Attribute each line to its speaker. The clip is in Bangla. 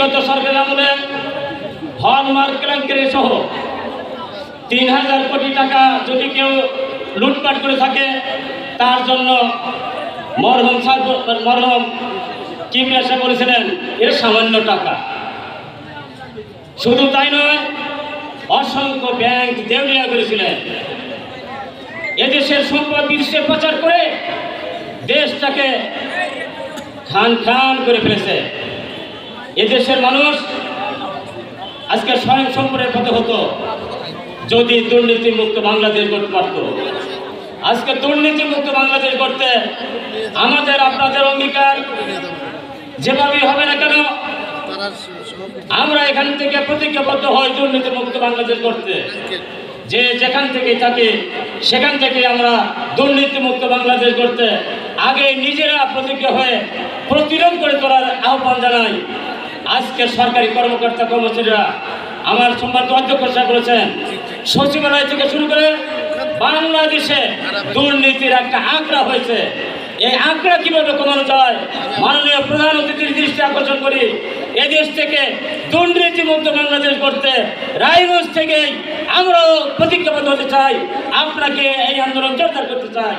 Speaker 1: গত সরকার আমলে হলমার্ক কেলেঙ্কারি সহ ৩,০০০ কোটি টাকা যদি কেউ লুটপাট করে থাকে তার জন্য মরহুম কিবরিয়া সাহেব বলেছিলেন এর সামান্য টাকা। শুধু তাই নয়, অসংখ্য ব্যাংক দেউলিয়া করেছিলেন। এদেশের সম্পদ বিশ্বে প্রচার করে দেশটাকে খান খান করে ফেলেছে। এদেশের মানুষ আজকে স্বয়ং সম্পদের পথে হতো যদি দুর্নীতি মুক্ত বাংলাদেশ করতে পারত। আজকে দুর্নীতি মুক্ত বাংলাদেশ করতে আমাদের আপনাদের অঙ্গীকার যেভাবেই হবে না কেন, আমরা এখান থেকে প্রতিজ্ঞাবদ্ধ হই দুর্নীতি মুক্ত বাংলাদেশ করতে। যে যেখান থেকে থাকি সেখান থেকে আমরা দুর্নীতি মুক্ত বাংলাদেশ করতে আগে নিজেরা প্রতিজ্ঞা হয়ে প্রতিরোধ করে তোলার আহ্বান জানাই। আজকে সরকারি কর্মকর্তা কর্মচারীরা আমার সম্মানিত অধ্যক্ষ সাহেব বলেছেন, সচিবালয় থেকে শুরু করে বাংলাদেশে দুর্নীতির একটা আঁকড়া হয়েছে। এই আঁকড়া কিভাবে কমানো যায়, মাননীয় প্রধান অতিথির দৃষ্টি আকর্ষণ করি। এদেশ থেকে দুর্নীতি মুক্ত বাংলাদেশ করতে রায়গঞ্জ থেকেই আমরাও প্রতিজ্ঞাবদ্ধ হতে চাই, আপনাকে এই আন্দোলন জোরদার করতে চাই।